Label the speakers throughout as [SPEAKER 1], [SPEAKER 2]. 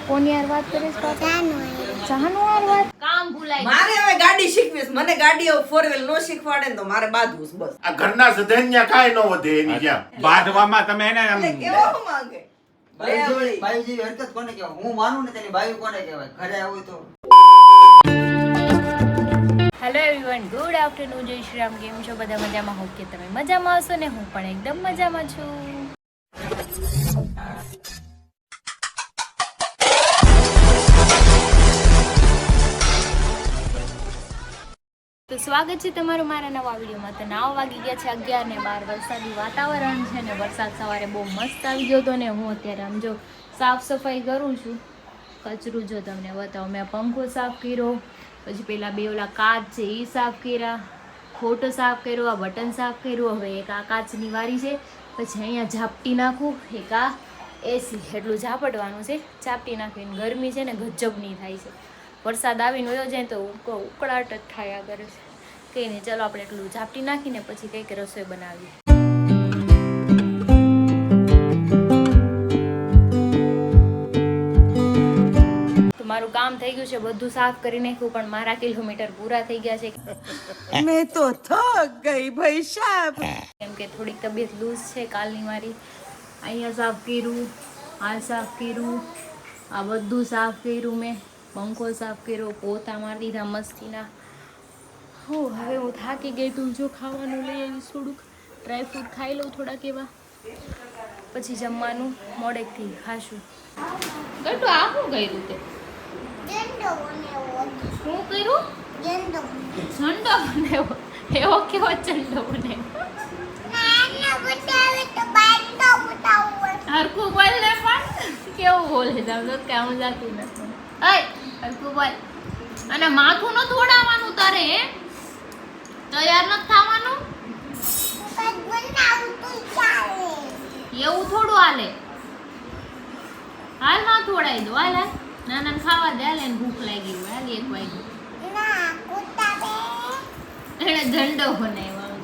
[SPEAKER 1] કોની યાર વાત કરે છે જાનુ યાર વાત કામ ભૂલાય
[SPEAKER 2] મારે હવે ગાડી શીખવીશ મને ગાડી ફોર વ્હીલ નો શીખવાડે ને તો મારે બાંધવું બસ
[SPEAKER 3] આ ઘરના સધન્યા કાઈ ન વધે એની જ્યાં બાંધવામાં તમે એને આમ
[SPEAKER 2] કેવો માંગે
[SPEAKER 4] બાઈ જેવી હરકત કોને કહેવાય? હું માનું ને તેની બાઈ કોને કહેવાય? ઘરે આવું તો
[SPEAKER 1] હેલો એવરીવન ગુડ આફ્ટરનૂન જય શ્રી રામ કેમ છો બધા મજામાં હોપ કે તમે મજામાં હશો ને હું પણ એકદમ મજામાં છું તો સ્વાગત છે તમારું મારા નવા વિડીયોમાં તો 9 વાગી ગયા છે 11 ને 12 વરસાદી વાતાવરણ છે ને વરસાદ સવારે બહુ મસ્ત આવી ગયો હતો ને હું અત્યારે આમ જો સાફ સફાઈ કરું છું કચરું જો તમને બતાવું મેં પંખો સાફ કર્યો પછી પેલા બે ઓલા કાચ છે એ સાફ કર્યા ખોટો સાફ કર્યો આ બટન સાફ કર્યું હવે એક આ કાચની વારી છે પછી અહીંયા ઝાપટી નાખું એક આ એસી એટલું ઝાપટવાનું છે ઝાપટી નાખીને ગરમી છે ને ગજબની થાય છે વરસાદ આવીને વયો જાય તો ઉકળાટ જ થયા કરે છે કંઈ નહીં ચાલો આપણે એટલું ઝાપટી નાખીને પછી કંઈક રસોઈ બનાવીએ મારું કામ થઈ ગયું છે બધું સાફ કરી નાખ્યું પણ મારા કિલોમીટર પૂરા થઈ ગયા છે
[SPEAKER 2] મેં તો થક ગઈ ભાઈ સાહેબ
[SPEAKER 1] કેમ કે થોડીક તબિયત લૂઝ છે કાલની મારી અહીંયા સાફ કર્યું આ સાફ કર્યું આ બધું સાફ કર્યું મેં પંખો સાફ કર્યો પોતા મારી દીધા મસ્તીના હો હવે હું થાકી ગઈ તું જો ખાવાનું લઈ આવીશ થોડુંક ડ્રાયફ્રૂટ ખાઈ લઉં થોડાક એવા પછી જમવાનું મોડેકથી ખાશું ગટુ આ શું કર્યું તે શું કર્યું ઝંડો બનાવ્યો એવો કેવો ઝંડો બનાવ્યો હરખું બોલ ને પણ કેવું બોલે જાવ કામ જાતું નથી હરખું બોલ અને માથું ન થોડાવવાનું તારે તૈયાર નથી થવાનું એવું થોડું હાલે હાલ માં થોડાઈ દો હાલ હાલ નાના ખાવા દે હાલ એને ભૂખ લાગી હોય હાલ એક વાગ્યું એને ઝંડો બનાવ્યો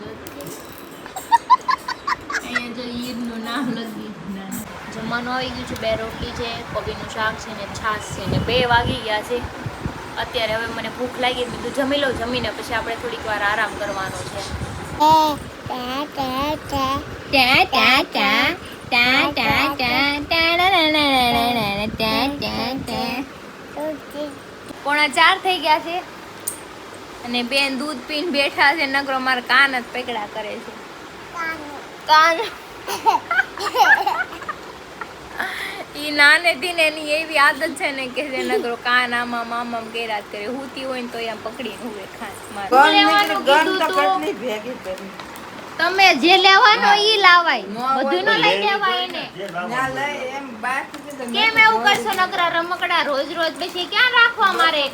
[SPEAKER 1] અહીંયા જો ઈદનું નામ લખી જમવાનું આવી ગયું છે 2 રોટલી છે કોબીનું શાક છે ને છાશ છે ને 2 વાગી ગયા છે અત્યારે હવે મને ભૂખ લાગી બીજું જમી લઉં જમીને પછી આપણે થોડીક વાર આરામ કરવાનો છે 3:45 થઈ ગયા છે અને બેન દૂધ પીને બેઠા છે નકરો મારા કાન જ પકડા કરે છે કાન ઈ નાનેથી ને એની એવી આદત છે ને કે જે નગરો કાન આમાં મામા ગેરાત કરે હુતી હોય ને તો એમ પકડીને હુવે ખાસ મારે લેવાનું કીધું તો તમે જે લેવાનો ઈ લાવાય બધું ન લઈ દેવાય એને
[SPEAKER 2] ના લઈ એમ બાકી
[SPEAKER 1] કેમ એવું કરશો નકરા રમકડા રોજ રોજ બેસી ક્યાં રાખવા મારે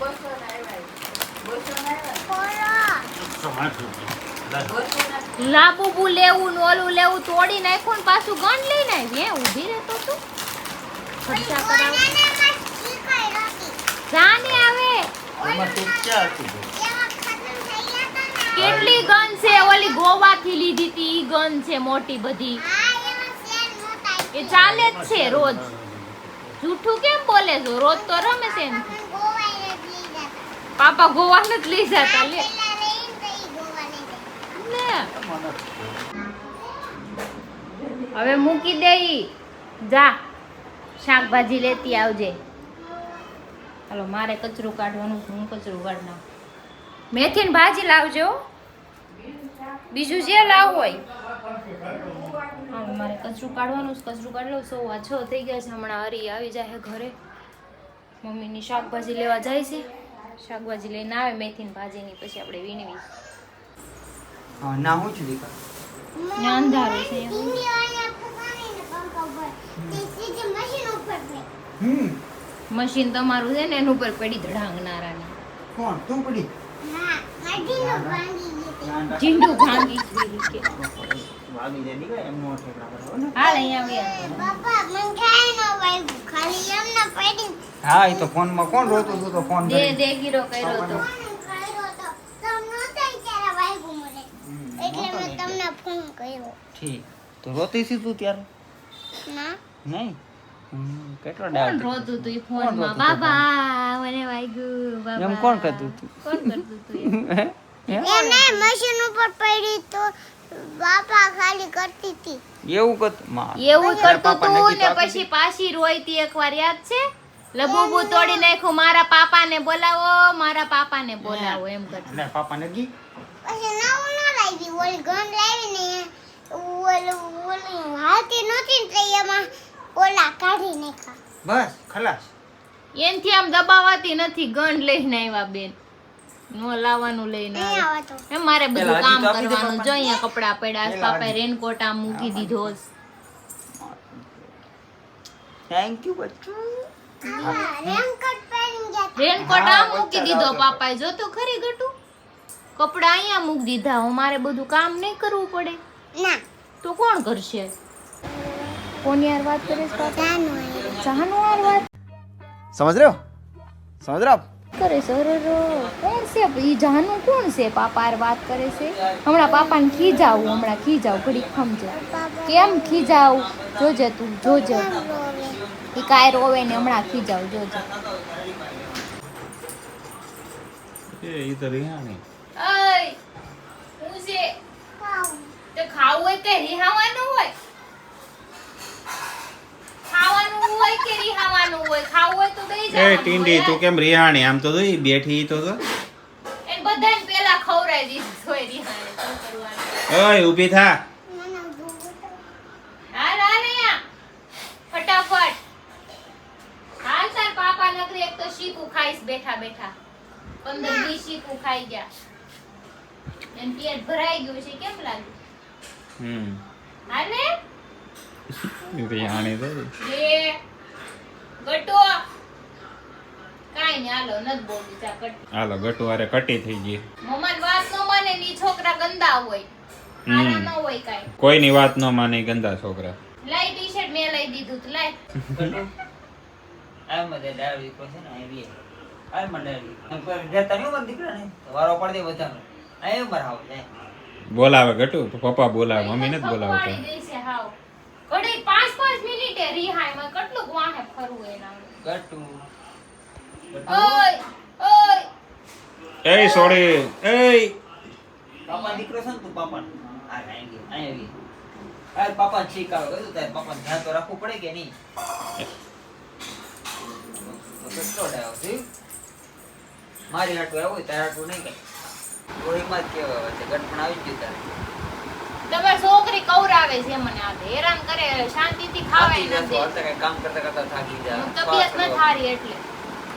[SPEAKER 1] લાબુબુ લેવું ને ઓલું લેવું તોડી નાખ્યું ને પાછું ગન લઈને આવી હે ઊભી રહેતો તું ખર્ચા કરાવ જાને આવે કેટલી ગન છે ઓલી ગોવાથી લીધી હતી ઈ ગન છે મોટી બધી એ ચાલે જ છે રોજ જૂઠું કેમ બોલે છો રોજ તો રમે છે પાપા ગોવા નથી લઈ જતા લે હવે મૂકી દે જા શાકભાજી લેતી આવજે હાલો મારે કચરું કાઢવાનું હું કચરું કાઢ નાખ મેથી ને ભાજી લાવજો બીજું જે લાવ હોય હાલો મારે કચરું કાઢવાનું કચરું કાઢ લઉં 6:15 થઈ ગયા છે હમણાં હરી આવી જાય ઘરે મમ્મીની શાકભાજી લેવા જાય છે શાકભાજી લઈને આવે મેથી ને ભાજીની પછી આપણે વીણવી
[SPEAKER 4] હા ના હું છું દીકરા
[SPEAKER 1] અંધારું છે મશીન તમારું છે ને એનું ઉપર પડી ધડાંગનારાની
[SPEAKER 4] કોણ તું પડી
[SPEAKER 1] જીંડું ભાંગી કે
[SPEAKER 4] વાગી દે દીકરા એમ નો ઠેકડા કરો ને
[SPEAKER 1] હાલ અહીંયા
[SPEAKER 4] હા એ તો ફોન માં કોણ રોતું હતું તો ફોન
[SPEAKER 1] દે દે ગીરો કર્યો તો
[SPEAKER 4] ઠીક તો રોતી સી તું ત્યારે
[SPEAKER 5] ના
[SPEAKER 4] નહીં
[SPEAKER 5] કેટલો
[SPEAKER 1] કોણ
[SPEAKER 5] ડાઉટ
[SPEAKER 1] રોતું તું ઈ ફોનમાં? બાબા મને વાગ્યું બાબા.
[SPEAKER 5] એમ કોણ કરતું તું?
[SPEAKER 1] કોણ કરતું તું એમ?
[SPEAKER 6] એને મશીન ઉપર પડી તો બાપા ખાલી કરતી હતી.
[SPEAKER 5] એવું કત માં
[SPEAKER 1] એવું
[SPEAKER 5] તારા
[SPEAKER 1] કરતું
[SPEAKER 5] પાપાને
[SPEAKER 1] તું ને
[SPEAKER 5] કીધું
[SPEAKER 1] પછી પાછી રોઈતી એકવાર યાદ છે? લબુબુ તોડી નાખ્યું, મારા પાપાને બોલાવો, મારા પાપાને બોલાવો એમ કરતી.
[SPEAKER 5] એટલે પાપાને કી
[SPEAKER 6] પછી નવું ન લાવી ઓલી ગન લાવીને ઓલી હાલતી નહોતી ને તો એમાં ઓલા કાઢી નાખ્યા.
[SPEAKER 5] બસ ખલાસ
[SPEAKER 1] એનથી આમ દબાવાતી નથી. ગન લઈને આવ્યા બેન. નો લાવવાનું લઈને
[SPEAKER 6] નહીં
[SPEAKER 1] આવ્યા.
[SPEAKER 6] આવે તો
[SPEAKER 1] એમ મારે બધું
[SPEAKER 5] પેલા
[SPEAKER 1] કામ
[SPEAKER 5] હજી તો આપી દે
[SPEAKER 1] કરવાનું. જો
[SPEAKER 5] પપ્પાને.
[SPEAKER 1] અહીંયા કપડા પડ્યા છે.
[SPEAKER 5] પેલા
[SPEAKER 1] પાપાએ રેનકોટ આમ મૂકી દીધો છે.
[SPEAKER 5] થેન્ક યુ બચ્ચું
[SPEAKER 6] રેનકોટ પહેરીને ગયા
[SPEAKER 1] રેનકોટ
[SPEAKER 5] હા,
[SPEAKER 1] આમ મૂકી
[SPEAKER 5] વચ્ચે
[SPEAKER 1] દીધો
[SPEAKER 5] રાખો.
[SPEAKER 1] પાપાએ. જો તો ખરી ગટુ. કપડા અહીંયા મૂકી દીધા. હું મારે બધું કામ નહીં કરવું પડે
[SPEAKER 6] ના
[SPEAKER 1] તો કોણ કરશે? કોની યાર વાત કરે છે પાપા?
[SPEAKER 6] જાનું
[SPEAKER 1] જાનુ યાર વાત
[SPEAKER 5] સમજ રહ્યો
[SPEAKER 1] કરે છે. અરે રો, કોણ છે ઈ જાનુ? કોણ છે? પાપા યાર વાત કરે છે. હમણાં પાપાને ખીજાવું. હમણાં ખીજાવું. ઘડીક ખમજે. કેમ ખીજાવું? જોજે તું, જોજે. ઈ કાંઈ રોવે ને હમણાં ખીજાવું. જોજે.
[SPEAKER 3] એ તો રિહાણી
[SPEAKER 1] અય હું છે તે ખાવું હોય કે રિહાવાનું હોય? ખાવાનું હોય કે રિહાવાનું હોય? ખાવું હોય તો બેહી
[SPEAKER 3] એ
[SPEAKER 1] જવાનું
[SPEAKER 3] ટીંડી
[SPEAKER 1] હોય.
[SPEAKER 3] તું કેમ રિહાણી આમ તો જોઈ બેઠી તો જો.
[SPEAKER 1] એને બધાને પેલા ખવડાવી દીધું હોય રિહાને. શું કરવાનું?
[SPEAKER 3] ઓય ઊભી થા.
[SPEAKER 1] હાલ હાલ અહીંયા. ફટાફટ હાલ. તાર પાપા નકરી એક તો શીકું ખાઈશ બેઠા બેઠા. 15-20 શીકું ખાઈ ગયા. એન પેટ ભરાઈ ગયું છે. કેમ લાગ્યું? હાલે
[SPEAKER 3] રિહાણી તો
[SPEAKER 1] લે ગટો. કાઈ ને હાલો નત બોલી જા કટ.
[SPEAKER 3] હાલો ગટુ હારે કટી થઈ ગઈ.
[SPEAKER 1] મમ્માની વાત નો માને ની છોકરા ગંદા હોય. હારા ન હોય કાઈ.
[SPEAKER 3] કોઈની વાત ન માને ગંદા છોકરા.
[SPEAKER 1] લાઈ ટી-શર્ટ મેં લઈ દીધું તો લાય.
[SPEAKER 5] આ મને ડાળી કો છે ને આવી આ મને ડાળી પર જતા નહીં મને દીકરા ને વારો પડ દે બધાનો આ ઉમર આવ જાય
[SPEAKER 3] બોલાવે ગટુ પપ્પા બોલાવે મમ્મી નથી બોલાવતા.
[SPEAKER 1] પકવાડી દેશે હાવ. ઘડી 5-5 મિનિટે રિહાય માં કેટલું વાહે ફરવું એના.
[SPEAKER 5] ગટુ
[SPEAKER 1] ઓય ઓય
[SPEAKER 3] એ સોડી એ
[SPEAKER 5] પાપા દીકરો છે ને તું પાપા આ આઈ આવી આ પાપા છીક આવે કીધું તારે પાપા ધ્યાન તો રાખવું પડે કે નહીં તો કેટલો ડાયો છે મારી હાટુ આવ્યો તારે હાટુ નહીં કઈ ગોળીમાં જ કેવા છે ગટ પણ આવી ગયું તારે
[SPEAKER 1] તમારી છોકરી કવરાવે છે મને આ હેરાન કરે. શાંતિથી ખાવાય ન દે.
[SPEAKER 5] કઈ કામ કરતા કરતા થાકી જા
[SPEAKER 1] તબિયત ન હારી એટલે.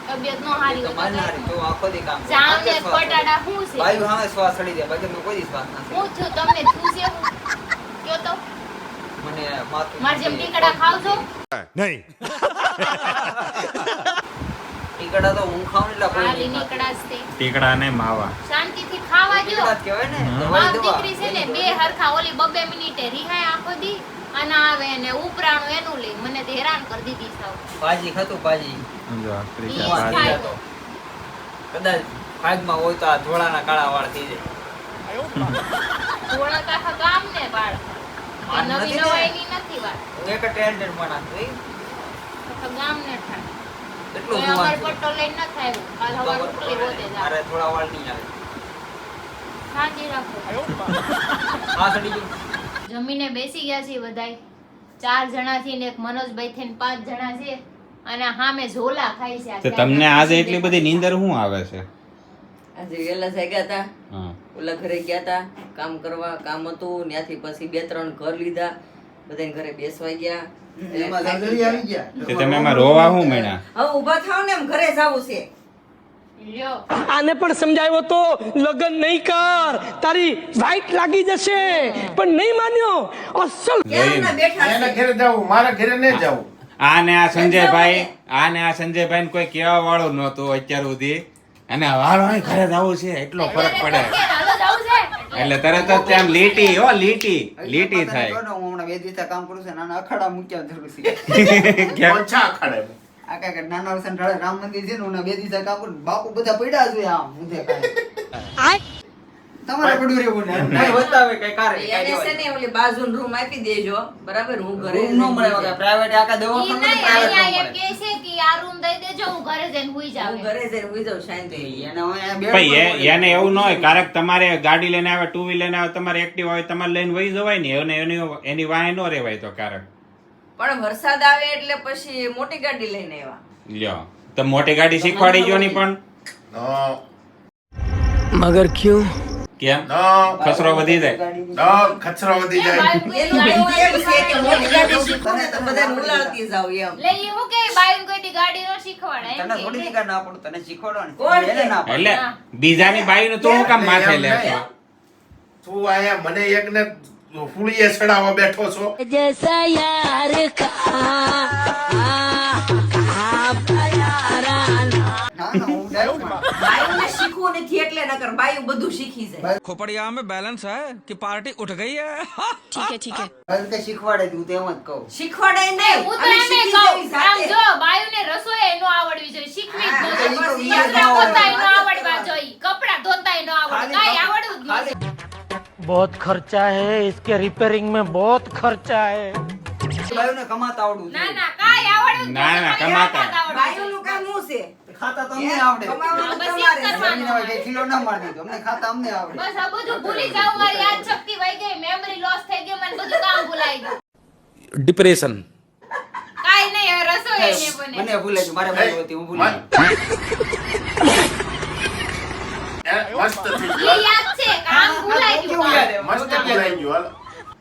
[SPEAKER 1] તબિયત ન હારી હોય
[SPEAKER 5] મારી
[SPEAKER 1] તો
[SPEAKER 5] હારી તો આખો દી કામ કરે.
[SPEAKER 1] જામ ને
[SPEAKER 5] આખો શ્વાસ
[SPEAKER 1] બટાટા શું છે?
[SPEAKER 5] ભાઈ સામે શ્વાસ ચડી જાય બાકી મેં કોઈ દી શ્વાસ ના
[SPEAKER 1] હું છું તમને છું છે હું? કયો તો
[SPEAKER 5] મને માથું
[SPEAKER 1] માર જેમ ટીકડા ખાવ છો?
[SPEAKER 5] ટીકડા તો હું ખાઉં એટલે કોઈ
[SPEAKER 1] ખાલી
[SPEAKER 5] નહીં ખાતું.
[SPEAKER 1] નીકળા જ તે.
[SPEAKER 3] ટીકડા ને માવા.
[SPEAKER 1] શાંતિથી ખાવા જો.
[SPEAKER 5] ટીકડા જ કહેવાય ને દવાઈ
[SPEAKER 1] બાપ
[SPEAKER 5] દવા
[SPEAKER 1] દીકરી છે ને બે હરખા ઓલી 2 મિનિટે રિહાય આખો દી અને આવે ને ઉપરાણું એનું લે. મને તો હેરાન કરી દીધી સાવ.
[SPEAKER 5] ભાજી ખાતું ભાજી
[SPEAKER 3] જો આ
[SPEAKER 1] ઈ
[SPEAKER 3] ત્રીજા
[SPEAKER 5] ખાય
[SPEAKER 1] ખાય
[SPEAKER 3] ભાજી.
[SPEAKER 1] તો.
[SPEAKER 5] કદાચ ભાગમાં હોય તો આ ધોળાના કાળા વાળ થઈ જાય
[SPEAKER 1] થોડાક આખા ગામ ને બાળ.
[SPEAKER 5] માન
[SPEAKER 1] નવી
[SPEAKER 5] નથી ને.
[SPEAKER 1] નવાઈની નથી વાત.
[SPEAKER 5] હું એક ટેલેન્ટેડ માણસ છું
[SPEAKER 1] આખા ગામ ને થાય.
[SPEAKER 5] એટલું
[SPEAKER 1] કોઈ
[SPEAKER 5] જુવાન
[SPEAKER 1] અમાર
[SPEAKER 5] છું.
[SPEAKER 1] પટ્ટો લઈને ન થાય એવું. કાલ
[SPEAKER 5] તો
[SPEAKER 1] હવાર ઉપલી હોતે જા.
[SPEAKER 5] મારે થોડા વાળ નહીં આવે
[SPEAKER 1] સાંજે રાખો.
[SPEAKER 5] આ સડી ગયું
[SPEAKER 1] જમીને બેસી ગયા છે બધાય. 4 જણા થી ને એક મનોજભાઈ થઈને 5 જણા છે અને સામે ઝોલા ખાય છે. આ
[SPEAKER 3] તો તમને આજે એટલી બધી નીંદર શું આવે છે?
[SPEAKER 2] આજે વેલા જાગ્યા હતા,
[SPEAKER 3] હા
[SPEAKER 2] ઓલા ઘરે ગયા હતા કામ કરવા. કામ હતું ત્યાંથી પછી 2-3 ઘર લીધા, બધાને ઘરે બેસવા ગયા.
[SPEAKER 4] એમાં જલ્દી આવી ગયા
[SPEAKER 3] તે તમે એમાં રોવા શું માંડ્યા?
[SPEAKER 2] હવે ઊભા થાવ ને એમ ઘરે જાવું છે.
[SPEAKER 1] લ્યો.
[SPEAKER 7] આને પણ સમજાવ્યો તો લગન નહીં કર તારી વાઈટ લાગી જશે પણ નહીં માન્યો અસલ
[SPEAKER 2] ક્યારના બેઠા છે.
[SPEAKER 3] ઘરે જાવું, મારા ઘરે નહીં જાવું. આને આ સંજયભાઈ કોઈ કહેવા વાળું નહોતું અત્યાર સુધી અને વાળો ઘરે જવું છે એટલો ફરક પડે
[SPEAKER 1] હાલો જાવું છે.
[SPEAKER 3] એટલે તરત જ ત્યાં લીટી લીટી થાય.
[SPEAKER 4] હું હમણાં 2 દિવસ કામ કરું છું નાના અખાડા મૂક્યા જરૂર છે
[SPEAKER 3] ઓછા ખડે
[SPEAKER 4] આ કાંઈક નાના વસન ઢાળે રામ મંદિર છે ને હું 2 દિવસ કામ કરું બાપુ બધા પડ્યા છે આમ ઊંધે કાંઈ તમારે પડ્યું રહેવું ને નહીં બતાવે કઈ કારે
[SPEAKER 2] એને છે ને ઓલી બાજુનો રૂમ આપી દેજો બરાબર હું ઘરે
[SPEAKER 4] રૂમ નો મળે વગર પ્રાઇવેટ આખા
[SPEAKER 1] ઈ
[SPEAKER 4] દવાખાનું
[SPEAKER 1] નહીં,
[SPEAKER 4] પ્રાઇવેટ
[SPEAKER 1] અહીંયા
[SPEAKER 4] નો
[SPEAKER 1] એમ
[SPEAKER 4] મળે
[SPEAKER 1] કહે છે કે આ રૂમ દઈ દેજો, હું ઘરે જઈને હુઈ જાઉં
[SPEAKER 2] હું
[SPEAKER 1] એમ.
[SPEAKER 2] ઘરે જઈને હુઈ જાઉં શાંતિથી.
[SPEAKER 4] એને હું અહીંયા બેડ
[SPEAKER 3] ભાઈ
[SPEAKER 4] પર
[SPEAKER 3] એને એવું ન હોય કારક તમારે ગાડી લઈને આવે ટુ વ્હીલર લઈને આવે તમારે એક્ટિવ હોય તમારે લઈને વહી જવાય ને એની વાહે ન રહેવાય તો કારક
[SPEAKER 2] પણ વરસાદ આવે એટલે પછી મોટી ગાડી લઈને આવ્યા.
[SPEAKER 3] લ્યો તો મોટી ગાડી શીખવાડી ગયો ની પણ
[SPEAKER 7] मगर क्यों?
[SPEAKER 3] કેમ ખસરો વધી જાય
[SPEAKER 8] ખચરો વધી
[SPEAKER 1] એ
[SPEAKER 8] જાય
[SPEAKER 1] બાયું કોઈ
[SPEAKER 2] એનું
[SPEAKER 1] ગાડી
[SPEAKER 2] એમ છે કે મોટી ગાડી શીખો ને તો બધાને ઉલાળતી જાવ એમ.
[SPEAKER 1] લે ઈ હું કે બાયું કોઈ દી ગાડી નો શીખવાડે એમ
[SPEAKER 4] તને
[SPEAKER 1] કે.
[SPEAKER 4] થોડી દીકરા ના પડું તને શીખવાડો ને
[SPEAKER 2] કોણ
[SPEAKER 4] એને ના પડે
[SPEAKER 3] એટલે બીજાની બાઈ નું તો હું કામ માથે લે છો?
[SPEAKER 8] તું આયા મને એકને ફૂલીએ ચડાવવા બેઠો છો
[SPEAKER 7] जैसा यार
[SPEAKER 4] ના હું direct માં.
[SPEAKER 2] બાયુને શીખવું નથી એટલે નકર બાયુ બધું શીખી જાય.
[SPEAKER 9] खोपड़िया में बैलेंस है कि पार्टी उठ गई है
[SPEAKER 4] હવે કઈ શીખવાડે તું તો એમ જ કહું
[SPEAKER 2] શીખવાડાય નહીં.
[SPEAKER 1] હું તો
[SPEAKER 2] અમે
[SPEAKER 1] એમ
[SPEAKER 2] શીખી
[SPEAKER 1] કહું,
[SPEAKER 2] જવી
[SPEAKER 1] આમ
[SPEAKER 2] જાતે.
[SPEAKER 1] જો બાયુને રસોઈ નો આવડવી જોઈએ, શીખવી જ
[SPEAKER 2] હા,
[SPEAKER 1] ન
[SPEAKER 2] બસ
[SPEAKER 1] જોઈએ.
[SPEAKER 2] ઈ જ
[SPEAKER 1] કપડાં
[SPEAKER 2] આવડે.
[SPEAKER 1] ધોતાય નો આવડવા જોઈએ, કપડાં ધોતાય નો આવડે, કાંઈ આવડવું જ ન જોઈએ.
[SPEAKER 7] बहुत खर्चा है इसके रिपेयरिंग में बहुत खर्चा है
[SPEAKER 4] બાયુને કમાતા આવડવું
[SPEAKER 1] ના
[SPEAKER 4] જોઈએ.
[SPEAKER 1] ના કાંઈ આવડવું જ ન
[SPEAKER 3] ના,
[SPEAKER 1] જોઈએ,
[SPEAKER 3] ના,
[SPEAKER 1] ખાલી
[SPEAKER 3] કમાતા.
[SPEAKER 1] હાથ આવડવું
[SPEAKER 2] બાયુનું કામ શું છે?
[SPEAKER 4] ખાતા તો અમને આવડે
[SPEAKER 2] કમાવાનું
[SPEAKER 1] બસ
[SPEAKER 2] તમારે
[SPEAKER 1] એમ
[SPEAKER 2] છે.
[SPEAKER 1] કરવાનું.
[SPEAKER 4] જમીન હોય કે કિલો ના મારી દીધો અમને ખાતા અમને આવડે
[SPEAKER 1] બસ આ બધું ભૂલી જાવ, મારી યાદ શક્તિ વહી ગઈ, મેમરી લોસ થઈ ગઈ, મને બધું કામ ભૂલાઈ ગયું.
[SPEAKER 9] डिप्रेशन
[SPEAKER 1] કાંઈ નહીં, હવે રસોઈ નહીં બને.
[SPEAKER 4] મને ભૂલે છે મારે બાયુ હતી હું ભૂલી ગયો.
[SPEAKER 8] મસ્ત થઈ
[SPEAKER 1] ઈ
[SPEAKER 8] ગયો
[SPEAKER 1] યાદ છે, કામ ભૂલાઈ
[SPEAKER 4] કેવું
[SPEAKER 1] ગયું,
[SPEAKER 4] યાદ
[SPEAKER 8] મસ્ત ભૂલાઈ ગયો હાલ.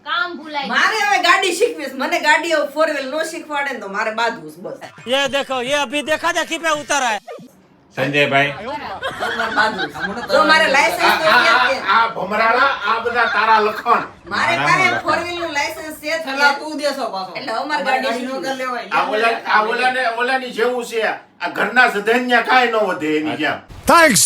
[SPEAKER 1] કામ ભૂલાઈ ગયું.
[SPEAKER 2] મારે હવે ગાડી શીખવી છે. મને ગાડી ફોર વ્હીલ નો શીખવાડે ને તો મારે બાંધવું છે બસ.
[SPEAKER 7] ये देखो ये अभी देखा देखी पे उतर है
[SPEAKER 3] સંજયભાઈ
[SPEAKER 2] મારે બાંધવું છે. જો મારે લાયસન્સ તો છે જ તે.
[SPEAKER 8] આ ભમરાળા આ બધા તારા લખણ
[SPEAKER 2] મારે કાંઈ ફોર વ્હીલ નું લાયસન્સ છે જ
[SPEAKER 4] છેલ્લા
[SPEAKER 2] તે.
[SPEAKER 4] તું દેશો પાછો
[SPEAKER 2] એટલે અમારે ગાડી
[SPEAKER 4] નો
[SPEAKER 2] શીખવી.
[SPEAKER 4] કર લેવાય
[SPEAKER 8] આ ઓલાની જેવું છે આ ઘરના સધન્યા કાંઈ ન વધે એની જેમ
[SPEAKER 9] थैंक्स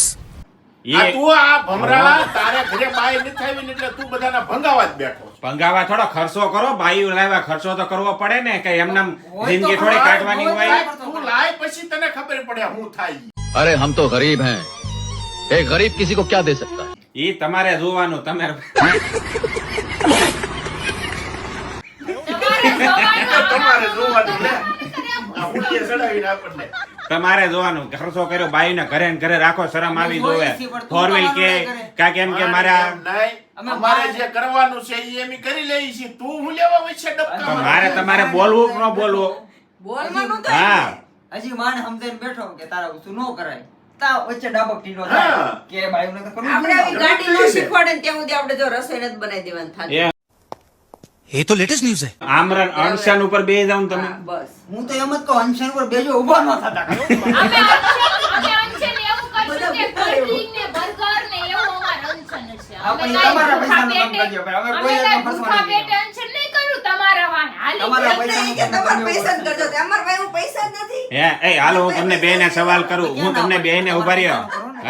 [SPEAKER 8] આ તું આ ભમરાળા તારે ઘરે બાય નથી આવી ને એટલે તું બધાના ભંગાવા જ બેઠો છો.
[SPEAKER 3] ભંગાવા થોડો ખર્ચો કરો બાઈ લાવ્યા ખર્ચો તો કરવો પડે ને કે એમનામ જિંદગી થોડી કાઢવાની હોય
[SPEAKER 8] તું લાય પછી તને ખબર પડે હું થાય
[SPEAKER 10] अरे हम तो गरीब हैं एक गरीब किसी को क्या दे सकता है
[SPEAKER 3] ઈ તમારે જોવાનું તમે
[SPEAKER 8] તમારે જોવાનું ને આ ફૂલીએ ચડાવીને આપણને
[SPEAKER 3] તમારે જોવાનું ખર્ચો કર્યો બાઈને ઘરે ને ઘરે રાખો શરમ આવી જોવે ફોર વ્હીલ કે કાંઈક એમ કે મારા
[SPEAKER 8] એમ નહીં. અમારે જે કરવાનું છે એ એમ કરી લઈએ છીએ તું હું લેવા વચ્ચે
[SPEAKER 3] તો
[SPEAKER 8] ડબકા
[SPEAKER 3] મારે તમારે બોલવું કે ન બોલવું
[SPEAKER 2] બોલવાનું તો
[SPEAKER 3] હા
[SPEAKER 4] હજી માને સમજાઈને બેઠો કે તારા વસ્તુ નો કરાય તા વચ્ચે ડાબક ટીનો
[SPEAKER 8] હા.
[SPEAKER 4] થાય કે બાયુને તો કરવું
[SPEAKER 2] આપણે આવી
[SPEAKER 4] જોઈએ.
[SPEAKER 2] ગાડી નો શીખવાડે ને ત્યાં સુધી આપણે જો રસોઈ નથી બનાવી દેવાની થાતી.
[SPEAKER 3] એ
[SPEAKER 9] ये तो लेटेस्ट न्यूज है
[SPEAKER 3] આમરન અણશન ઉપર બે જાઉં તમે
[SPEAKER 2] હા, બસ
[SPEAKER 4] હું તો એમ જ કહું અંશન પર બેજો ઊભા ન થતા
[SPEAKER 1] અમે અંશન એવું કરશું કે કટલી ને બર્ગર ને એવું અમાર અંશન છે.
[SPEAKER 4] આપણે
[SPEAKER 1] અમે
[SPEAKER 4] તમારા
[SPEAKER 1] કાંઈ
[SPEAKER 4] પૈસાનું કામ કરજો, ભાઈ. અમે
[SPEAKER 1] અમે
[SPEAKER 4] કોઈ
[SPEAKER 1] કાંઈ
[SPEAKER 4] એકને
[SPEAKER 1] ભૂખા
[SPEAKER 4] ફસવા નહીં
[SPEAKER 1] પેટે અંશન નહીં કરું, તમારા વાહે હાલી
[SPEAKER 4] તમારા
[SPEAKER 1] જાય.
[SPEAKER 2] એટલે ઈ કે તમારા પૈસા જ કરજો. તે અમારા ભાઈ પૈસા જ નથી.
[SPEAKER 3] હે એ હાલો હું તમને બેને સવાલ કરું હું તમને બેને ઉભા રહ્યો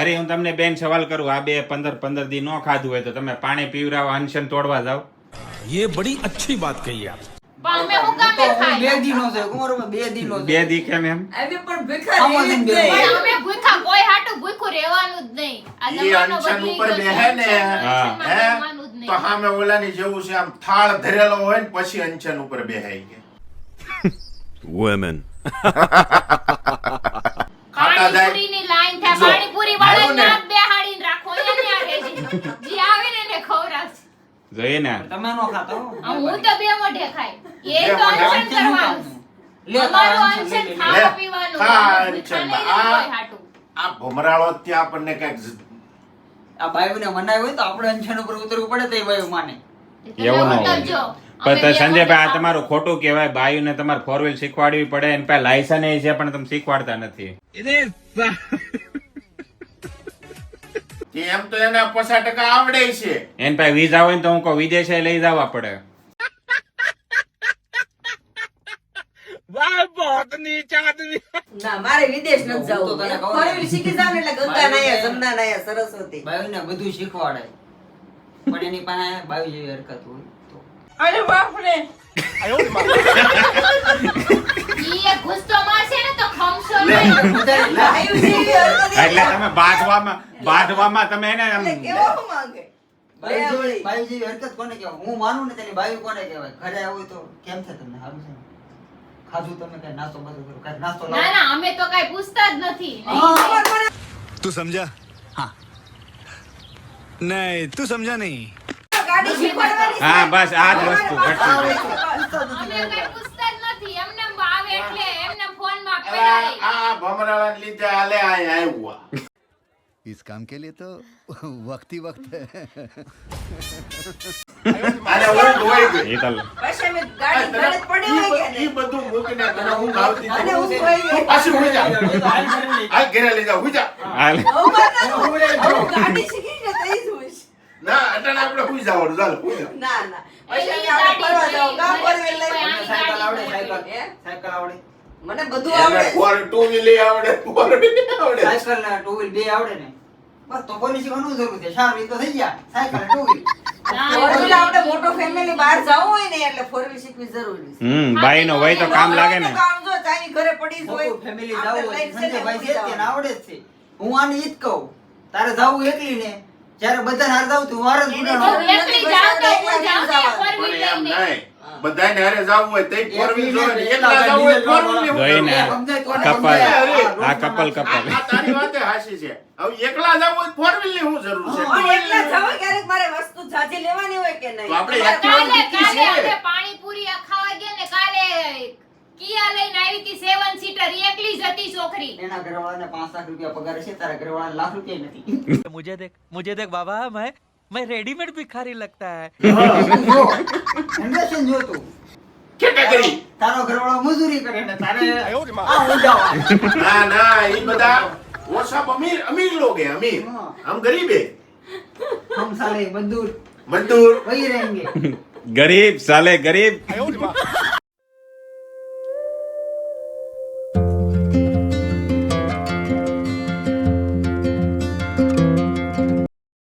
[SPEAKER 3] અરે હું તમને બેન સવાલ કરું આ બે 15 દી નો ખાધું હોય તો તમે પાણી પીવરાવા અનશન તોડવા જાવ
[SPEAKER 9] ये बड़ी अच्छी बात कही आप
[SPEAKER 1] પણ અમે હું કામે
[SPEAKER 4] તો હું
[SPEAKER 1] ખાય?
[SPEAKER 4] બે દીનો છે કુંવરમાં બે દીનો છે
[SPEAKER 3] બે દી કેમ એમ
[SPEAKER 2] અમે પણ ભિખારી
[SPEAKER 4] આમાં
[SPEAKER 2] જ
[SPEAKER 4] જ
[SPEAKER 2] નહીં.
[SPEAKER 1] પણ અમે ભૂખા કોઈ હાટું ભૂખ્યું રહેવાનું જ નહીં. આ
[SPEAKER 8] ઈ
[SPEAKER 1] જમાનો
[SPEAKER 8] અનશન
[SPEAKER 1] બદલી
[SPEAKER 8] ઉપર
[SPEAKER 1] ગયો છે.
[SPEAKER 8] બેહે ને
[SPEAKER 1] અંશનમાં
[SPEAKER 8] હે
[SPEAKER 1] રહેવાનું જ નહીં.
[SPEAKER 8] તો સામે ઓલાની જેવું છે આમ થાળ ધરેલો હોય ને પછી અંશન ઉપર બેહાઈ ગયા
[SPEAKER 9] वुमेन
[SPEAKER 8] ખાતા જાય
[SPEAKER 1] પાણીપુરીની લાઈન થાય,
[SPEAKER 8] જો,
[SPEAKER 1] પાણીપુરી વાળાને
[SPEAKER 8] આવ્યું ને.
[SPEAKER 1] નાક બેહાડીને રાખો, અહીંયા ને આ રહેજે. જે આવે ને એને ખવડાવશે.
[SPEAKER 3] જોઈએ ને
[SPEAKER 4] તમે નો ખાતા હો
[SPEAKER 1] આ હું તો બે મોઢે ખાય. એ
[SPEAKER 8] બે
[SPEAKER 1] તો
[SPEAKER 8] મોઢે
[SPEAKER 1] અંશન કરવાનું.
[SPEAKER 4] લે
[SPEAKER 1] અમારું
[SPEAKER 4] તારા
[SPEAKER 1] અંશન
[SPEAKER 4] અંશન લઈ લે.
[SPEAKER 1] ખાવા
[SPEAKER 8] લે.
[SPEAKER 1] પીવાનું.
[SPEAKER 8] ખા
[SPEAKER 1] અમારું
[SPEAKER 8] અંશન.
[SPEAKER 1] ભૂખા નહીં રહેવું
[SPEAKER 8] આ-
[SPEAKER 1] કોઈ હાટું.
[SPEAKER 8] આ ભમરાળો ત્યાં આપણને કઈક
[SPEAKER 4] આ બાયુને મનાય હોય તો આપણે અંશન ઉપર ઉતરવું પડે તો એ બાયુ માને
[SPEAKER 1] તમે
[SPEAKER 3] એવું ન
[SPEAKER 1] ઉતરજો.
[SPEAKER 3] હોય
[SPEAKER 1] અમે
[SPEAKER 3] પણ
[SPEAKER 1] બે
[SPEAKER 3] સંજયભાઈ આ
[SPEAKER 1] મોઢે
[SPEAKER 3] તમારું ખોટું કહેવાય બાયુને તમારે ફોર વ્હીલ શીખવાડવી પડે એની પાસે લાયસન્સ છે પણ તમે શીખવાડતા નથી
[SPEAKER 8] એમ તો એને 50% આવડે છે
[SPEAKER 3] એની પાસે વિઝા હોય ને તો હું કહું વિદેશે લઈ જવા પડે
[SPEAKER 2] ના મારે વિદેશ નથી
[SPEAKER 4] હું તો
[SPEAKER 2] જવું.
[SPEAKER 4] તને કહું
[SPEAKER 2] ફોર
[SPEAKER 4] ને.
[SPEAKER 2] વ્હીલ શીખી જાવ ને એટલે ગંગા નાયા, જમના નાયા, સરસ્વતી.
[SPEAKER 4] બાયુને બધું શીખવાડે પણ એની પાસે બાયુ જેવી હરકત હોય તો
[SPEAKER 1] ઈ એક ગુસ્સો મારશે ને તો ખમશો નહીં.
[SPEAKER 2] આયુ જેવી હરકત
[SPEAKER 3] એટલે તમે બાંધવામાં તમે એને આમ
[SPEAKER 2] એટલે કેવો માંગે?
[SPEAKER 4] બાયુ જેવી હરકત કોને કહેવાય? હું માનું ને તેની બાયુ કોને કહેવાય? ઘરે આવું હોય તો કેમ છે તમને? સારું છે ને? ખાધું તમે કઈ નાસ્તો બાસ્તો કરો? કઈ નાસ્તો
[SPEAKER 1] ના
[SPEAKER 4] લાવો?
[SPEAKER 1] ના અમે તો કઈ પૂછતા જ નથી.
[SPEAKER 9] तू समझा हाँ नहीं तू समझा नहीं
[SPEAKER 3] હા બસ આ જ વસ્તુ ઘટશે.
[SPEAKER 1] અમે કઈ પૂછતા જ નથી. એમને આવે એટલે એમને ફોનમાં
[SPEAKER 8] આ
[SPEAKER 1] પેલા
[SPEAKER 8] આ ભમરાળાને લીધે આલે આય આવ્યા.
[SPEAKER 9] इस काम के लिए तो वक्त ही वक्त है
[SPEAKER 8] આને ઊંઘ હોય ગઈ.
[SPEAKER 3] એ તો
[SPEAKER 8] ઈ બધું મૂકીને તને ઊંઘ આવતી હતી. તું પાછી ઊંઘી જા. આ ઘરે લઈ જા, ઊંઘી જા.
[SPEAKER 3] હાલ.
[SPEAKER 8] ના અટાણે આપણે ઊંઘી જવાનું. ચાલ ઊંઘી જા.
[SPEAKER 4] સાયકલ આવડે? સાયકલ આવડે?
[SPEAKER 2] મને બધું
[SPEAKER 8] એને
[SPEAKER 2] આવડે.
[SPEAKER 8] ટુ વ્હીલ આવડે, ફોર વ્હીલ આવડે.
[SPEAKER 4] સાયકલ ને ટુ વ્હીલ બે આવડે ને? બસ તો કોની શીખવાનું જરૂર છે? 4 વ્હીલ તો થઈ ગયા. સાયકલ ને ટુ વ્હીલ.
[SPEAKER 2] ફોર વ્હીલ આપણે મોટો ફેમિલી બહાર જવું હોય ને એટલે ફોર વ્હીલ શીખવી જરૂરી છે.
[SPEAKER 3] બાઈ નો વય તો કામ લાગે ને.
[SPEAKER 2] કામ જો ચાની ઘરે પડી જ હોય.
[SPEAKER 4] મોટું ફેમિલી
[SPEAKER 2] આપણે
[SPEAKER 4] જાવું હોય
[SPEAKER 2] લઈને
[SPEAKER 4] સંજયભાઈ છે
[SPEAKER 2] જઈને
[SPEAKER 4] તેને આવડે જ છે. હું આને ઈ જ કહું, તારે જાવું એકલી ને જ્યારે બધા હાર જાવ તું હાર જ ગુડાનો.
[SPEAKER 1] એકલી જાવ તો હું જાઉં ને four
[SPEAKER 8] પણ
[SPEAKER 1] wheel
[SPEAKER 8] એમ
[SPEAKER 1] લઈને.
[SPEAKER 8] નહીં. બધાયને હારે જાવું હોય તો ફોર વ્હીલ જોઈએ ને. એકલા જાવું હોય તો ફોર વ્હીલ
[SPEAKER 3] જોઈને
[SPEAKER 4] સમજાય કોને
[SPEAKER 3] કપલ
[SPEAKER 4] સમજાય?
[SPEAKER 3] આ કપલ
[SPEAKER 8] આ તારી વાતે હાચી છે. હવે એકલા જાવું હોય ફોર વ્હીલ ની શું જરૂર છે?
[SPEAKER 2] પણ એટલા જવા ક્યારેક મારે વસ્તુ જાજી લેવાની હોય કે નહીં.
[SPEAKER 8] તો આપણે
[SPEAKER 2] તમારે
[SPEAKER 8] એકલા
[SPEAKER 1] કાલે
[SPEAKER 8] મૂકી છે.
[SPEAKER 1] અમે પાણીપુરી ખાવા ગયા ને કાલે કિયા લઈને આવી હતી 7 સીટર એકલી જ હતી છોકરી.
[SPEAKER 4] એના ઘરવાળાને 5 લાખ રૂપિયા પગાર છે, તારા ઘરવાળાને લાખ રૂપિયા નથી.
[SPEAKER 7] मुझे देख बाबा मैं रेडीमेड भिखारी लगता है
[SPEAKER 4] જનરેશન જો તું.
[SPEAKER 8] ખેટા કરી.
[SPEAKER 4] તારો ઘરવાળો મજૂરી કરે ને તારે આ ઊંઘાવા.
[SPEAKER 8] ના ના એ બધા वो सब अमीर अमीर लोग हैं, अमीर. हम गरीब हैं.
[SPEAKER 4] हम साले मजदूर
[SPEAKER 8] मजदूर.
[SPEAKER 4] वही रहेंगे.
[SPEAKER 3] ગરીબ સાલે ગરીબ